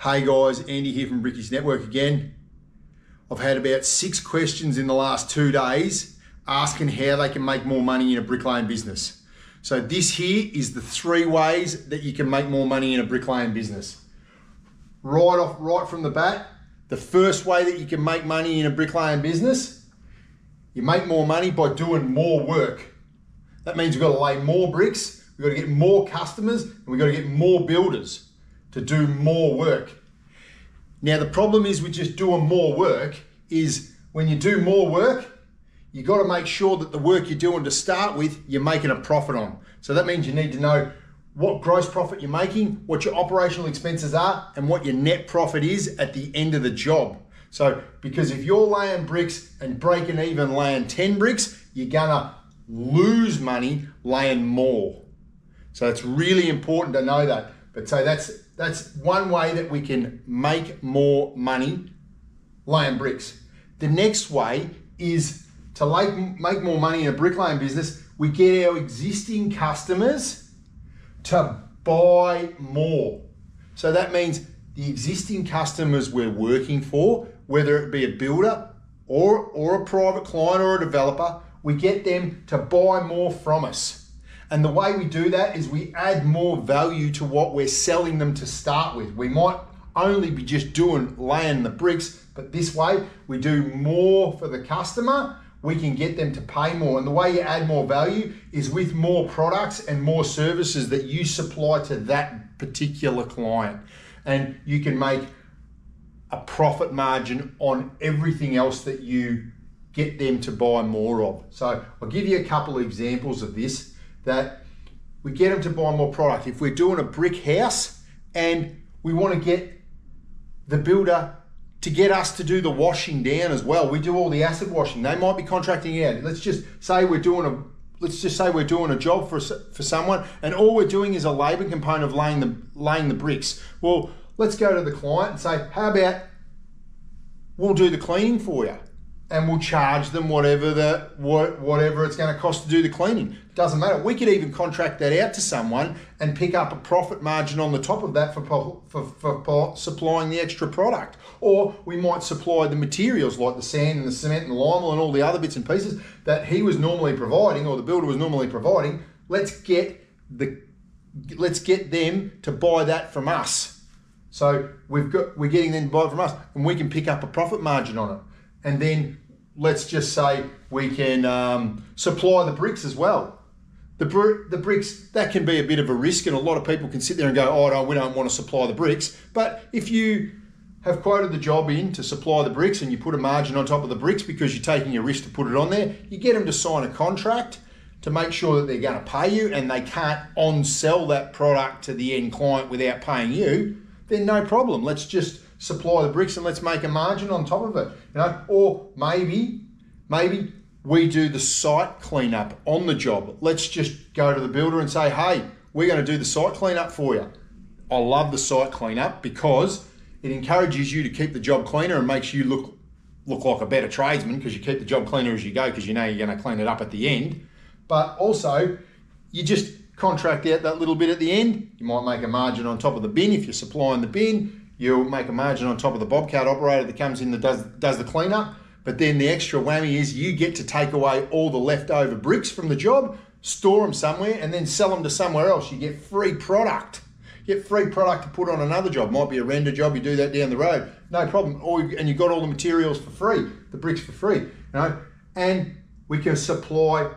Hey guys, Andy here from Bricky's Network again. I've had about 6 questions in the last 2 days asking how they can make more money in a bricklaying business. So this here is the 3 ways that you can make more money in a bricklaying business. Right from the bat, the first way that you can make money in a bricklaying business, you make more money by doing more work. That means we've got to lay more bricks, we've got to get more customers, and we've got to get more builders to do more work. Now the problem is with just doing more work is when you do more work, you've got to make sure that the work you're doing to start with, you're making a profit on. So that means you need to know what gross profit you're making, what your operational expenses are, and what your net profit is at the end of the job. So, because if you're laying bricks and breaking even laying 10 bricks, you're gonna lose money laying more. So it's really important to know that. But so that's one way that we can make more money laying bricks. The next way is to make more money in a bricklaying business. We get our existing customers to buy more. So that means the existing customers we're working for, whether it be a builder or a private client or a developer, we get them to buy more from us. And the way we do that is we add more value to what we're selling them to start with. We might only be just laying the bricks, but this way we do more for the customer. We can get them to pay more. And the way you add more value is with more products and more services that you supply to that particular client. And you can make a profit margin on everything else that you get them to buy more of. So I'll give you a couple of examples of this, that we get them to buy more product. If we're doing a brick house and we want to get the builder to get us to do the washing down as well, we do all the acid washing. They might be contracting out. Let's just say we're doing a job for someone, and all we're doing is a labour component of laying the bricks. Well, let's go to the client and say, how about we'll do the cleaning for you, and we'll charge them whatever it's going to cost to do the cleaning. Doesn't matter. We could even contract that out to someone and pick up a profit margin on the top of that for supplying the extra product. Or we might supply the materials like the sand and the cement and the lime and all the other bits and pieces that he was normally providing, or the builder was normally providing. Let's get them to buy that from us. So we're getting them to buy it from us, and we can pick up a profit margin on it. And then let's just say we can supply the bricks as well. The bricks, that can be a bit of a risk, and a lot of people can sit there and go, oh no, we don't want to supply the bricks. But if you have quoted the job in to supply the bricks and you put a margin on top of the bricks because you're taking a risk to put it on there, you get them to sign a contract to make sure that they're going to pay you, and they can't on-sell that product to the end client without paying you, then no problem. Let's just supply the bricks and let's make a margin on top of it. Or maybe we do the site cleanup on the job. Let's just go to the builder and say, hey, we're going to do the site cleanup for you. I love the site cleanup because it encourages you to keep the job cleaner and makes you look like a better tradesman, because you keep the job cleaner as you go, because you know you're going to clean it up at the end. But also, you just contract out that little bit at the end. You might make a margin on top of the bin if you're supplying the bin. You'll make a margin on top of the bobcat operator that comes in that does the cleanup. But then the extra whammy is you get to take away all the leftover bricks from the job, store them somewhere, and then sell them to somewhere else. You get free product. You get free product to put on another job. Might be a render job, you do that down the road. No problem. And you've got all the materials for free, the bricks for free. And we can supply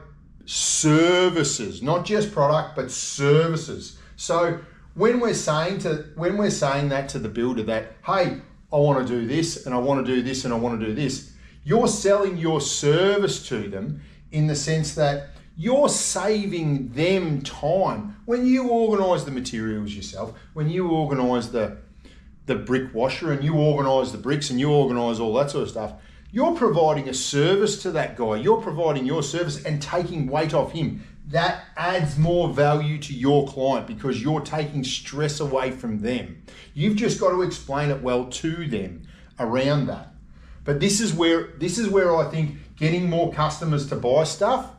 services, not just product, but services. So when we're saying that to the builder that, hey, I want to do this and I want to do this and I want to do this, you're selling your service to them in the sense that you're saving them time. When you organise the materials yourself, when you organise the brick washer and you organise the bricks and you organise all that sort of stuff, you're providing a service to that guy. You're providing your service and taking weight off him. That adds more value to your client because you're taking stress away from them. You've just got to explain it well to them around that. But this is where I think getting more customers to buy stuff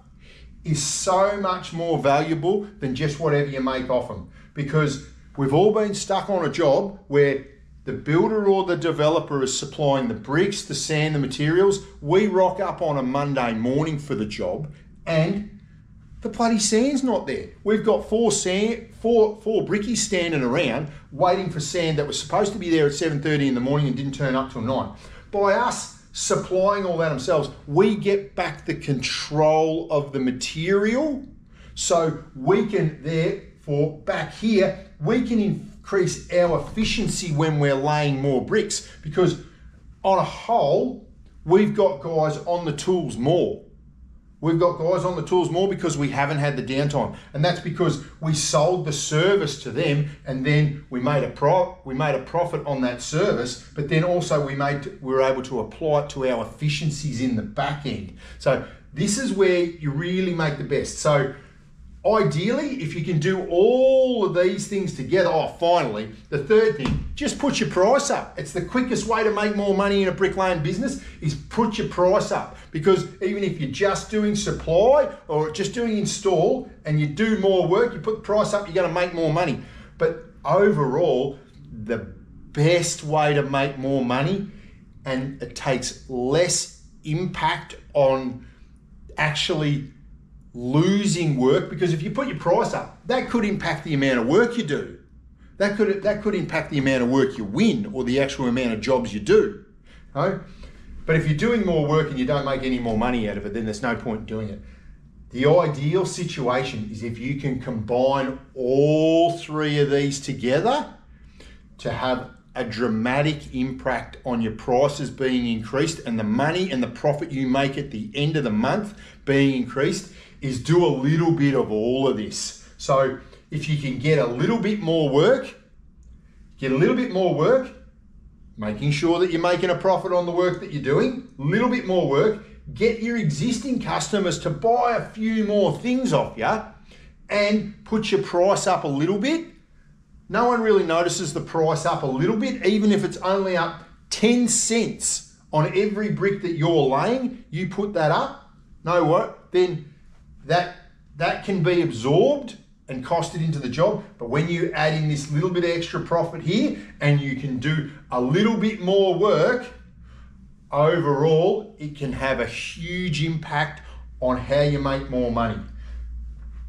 is so much more valuable than just whatever you make off them. Because we've all been stuck on a job where The builder or the developer is supplying the bricks, the sand, the materials. We rock up on a Monday morning for the job and the bloody sand's not there. We've got four brickies standing around waiting for sand that was supposed to be there at 7:30 in the morning and didn't turn up till 9. By us supplying all that ourselves, we get back the control of the material. So we can, therefore, back here, we can increase our efficiency when we're laying more bricks, because on a whole, we've got guys on the tools more. We've got guys on the tools more because we haven't had the downtime. And that's because we sold the service to them and then we made a profit on that service, but then also we were able to apply it to our efficiencies in the back end. So this is where you really make the best. So ideally, if you can do all of these things together, finally, the third thing, just put your price up. It's the quickest way to make more money in a bricklaying business is put your price up. Because even if you're just doing supply or just doing install and you do more work, you put the price up, you're going to make more money. But overall, the best way to make more money, and it takes less impact on actually losing work, because if you put your price up, that could impact the amount of work you do. That could impact the amount of work you win or the actual amount of jobs you do. Right? But if you're doing more work and you don't make any more money out of it, then there's no point in doing it. The ideal situation is if you can combine all three of these together to have a dramatic impact on your prices being increased and the money and the profit you make at the end of the month being increased, is do a little bit of all of this. So if you can get a little bit more work, making sure that you're making a profit on the work that you're doing, a little bit more work, get your existing customers to buy a few more things off you and put your price up a little bit. No one really notices the price up a little bit, even if it's only up 10 cents on every brick that you're laying, you put that up, then that can be absorbed and costed into the job. But when you add in this little bit of extra profit here and you can do a little bit more work, overall, it can have a huge impact on how you make more money.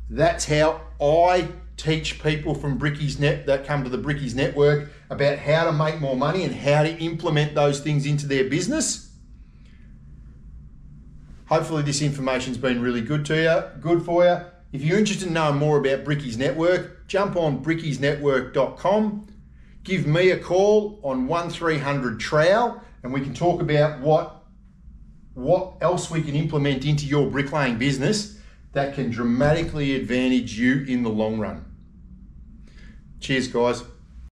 That's how I teach people from that come to the Brickies Network about how to make more money and how to implement those things into their business. Hopefully this information's been really good for you. If you're interested in knowing more about Brickies Network, jump on brickiesnetwork.com. Give me a call on 1300 Trowel and we can talk about what else we can implement into your bricklaying business that can dramatically advantage you in the long run. Cheers, guys.